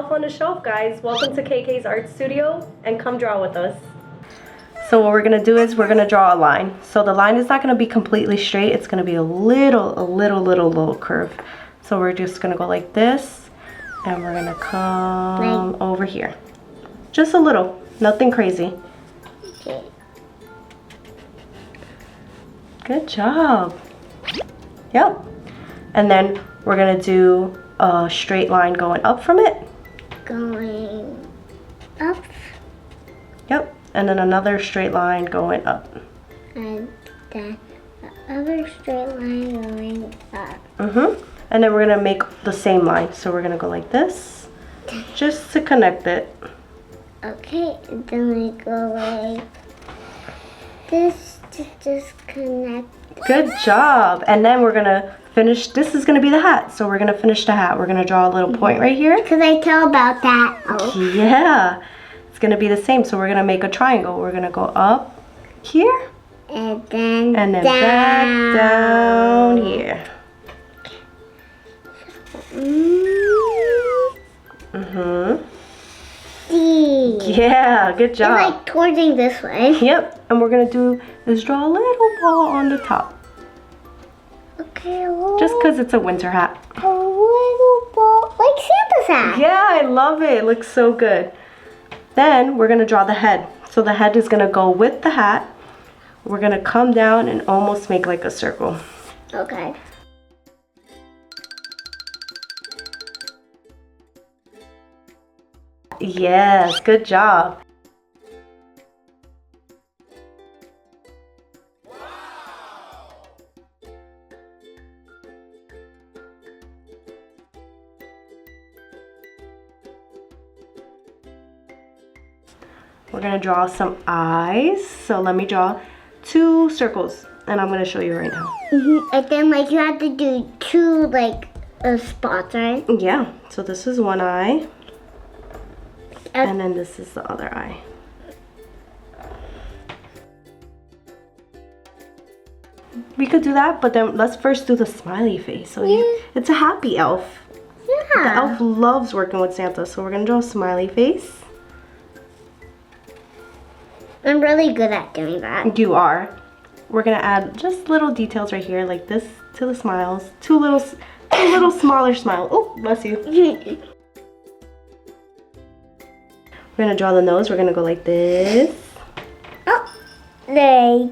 Elf on the Shelf, guys. Welcome to KK's Art Studio, and come draw with us. So what we're gonna do is we're gonna draw a line. So the line is not gonna be completely straight. It's gonna be a little curve. So we're just gonna go like this, and we're gonna come over here. Just a little, nothing crazy. Okay. Good job. Yep. And then we're gonna do a straight line going up from it. Going up. Yep. And then another straight line going up. And then the other straight line going up. And then we're gonna make the same line. So we're gonna go like this, just to connect it. Okay, and then we go like this to just connect. Good job. And then we're gonna finish, this is gonna be the hat. So we're gonna finish the hat. We're gonna draw a little point right here. Because I tell about that. Oh. Yeah. It's gonna be the same. So we're gonna make a triangle. We're gonna go up here. And then Back down here. D. Yeah, good job. It's like towards this way. Yep. And we're gonna do is draw a little ball on the top. Okay, Just because it's a winter hat. a little ball, like Santa's hat. Yeah, I love it. It looks so good. Then we're gonna draw the head. So the head is gonna go with the hat. We're gonna come down and almost make like a circle. Okay. Yes, good job. We're gonna draw some eyes. So let me draw 2 circles, and I'm gonna show you right now. And then like you have to do 2 like spots, right? Yeah, so this is one eye, and then this is the other eye. We could do that, but then let's first do the smiley face. So it's a happy elf. The Yeah. elf loves working with Santa, so we're gonna draw a smiley face. I'm really good at doing that. You are. We're gonna add just little details right here, like this to the smiles. Two little smaller smiles. Oh, bless you. We're gonna draw the nose. We're gonna go like this. Oh, like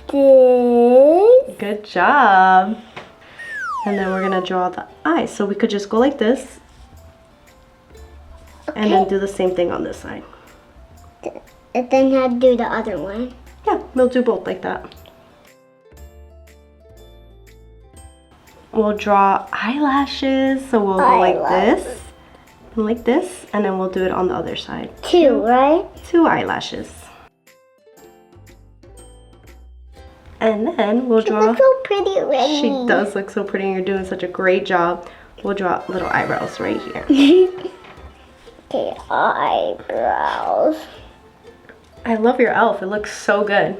this. Good job. And then we're gonna draw the eyes. So we could just go like this, and then do the same thing on this side. And then you have to do the other one. Yeah, we'll do both like that. We'll draw eyelashes. So we'll go like this, and like this, and then we'll do it on the other side. 2, right? 2 eyelashes. And then we'll draw. She looks so pretty already. She does look so pretty, and you're doing such a great job. We'll draw little eyebrows right here. Okay, eyebrows. I love your elf. It looks so good.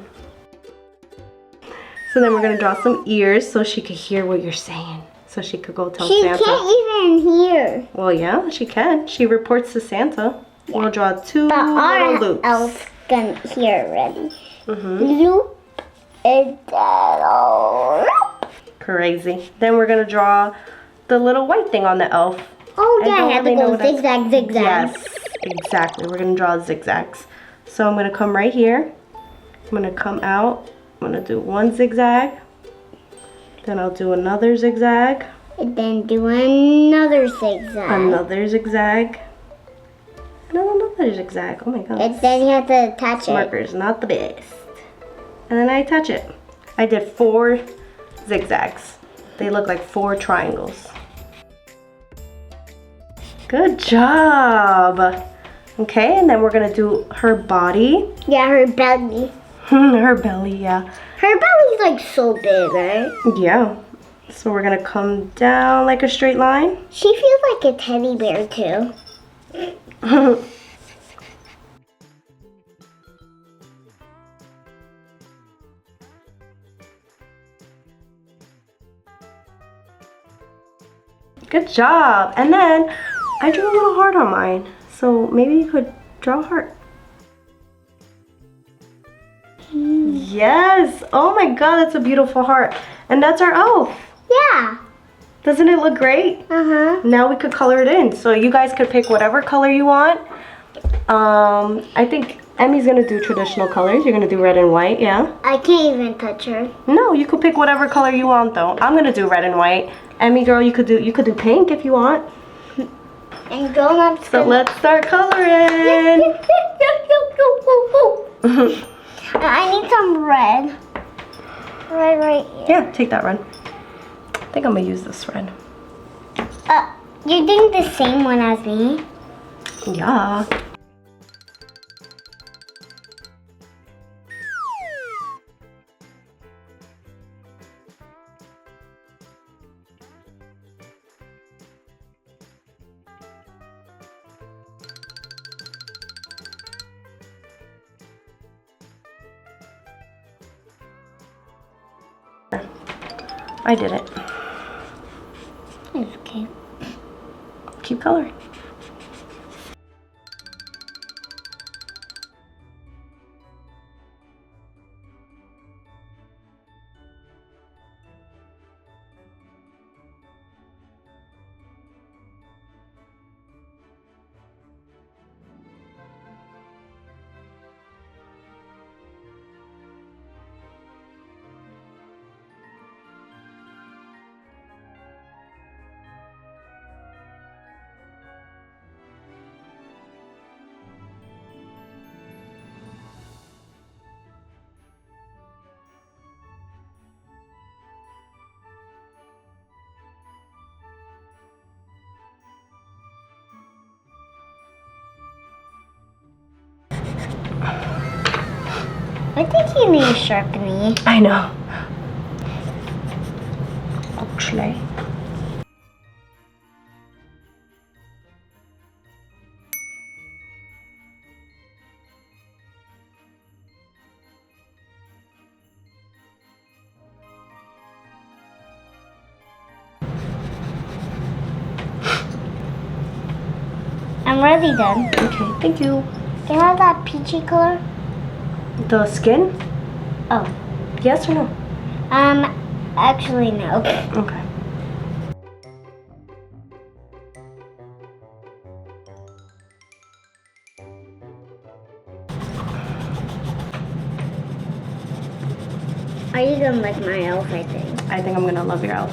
So then we're gonna draw some ears so she could hear what you're saying. So she could go tell She Santa. can't even hear. Well, yeah, she can. She reports to Santa. Yeah. We'll draw 2 But little our loops. elf can hear already. Loop and then Crazy. Then we're gonna draw the little white thing on the elf. Oh yeah, I have to really know go what that's- zigzag, zigzag. Yes, exactly. We're gonna draw zigzags. So I'm gonna come right here. I'm gonna come out. I'm gonna do 1 zigzag. Then I'll do another zigzag. And then do another zigzag. Another zigzag. And then another zigzag. Oh my god. And then you have to attach it. Marker's not the best. And then I attach it. I did 4 zigzags. They look like 4 triangles. Good job. Okay, and then we're gonna do her body. Yeah, her belly. Her belly, yeah. Her belly's like so big, right? Yeah. So we're gonna come down like a straight line. She feels like a teddy bear too. Good job. And then I drew a little heart on mine. So maybe you could draw a heart. Yes! Oh my god, that's a beautiful heart. And that's our elf. Yeah. Doesn't it look great? Uh-huh. Now we could color it in. So you guys could pick whatever color you want. I think Emmy's gonna do traditional colors. You're gonna do red and white, yeah? I can't even touch her. No, you could pick whatever color you want though. I'm gonna do red and white. Emmy girl, you could do pink if you want. And grown-ups. So let's start coloring. I need some red. Red right here. Yeah, take that red. I think I'm gonna use this red. You're doing the same one as me. Yeah. I did it. It's okay. Keep coloring. I think you need sharpening. I know. Actually. I'm ready then. Okay, thank you. Can I have that peachy color? The skin? Oh. Yes or no? Actually no. Okay. Are you gonna like my elf, I think? I think I'm gonna love your elf.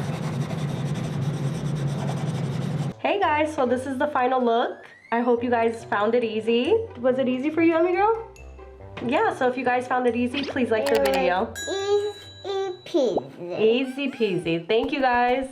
Hey guys, so this is the final look. I hope you guys found it easy. Was it easy for you, Emmy girl? Yeah, so if you guys found it easy, please like the video. Easy peasy. Easy peasy. Thank you guys.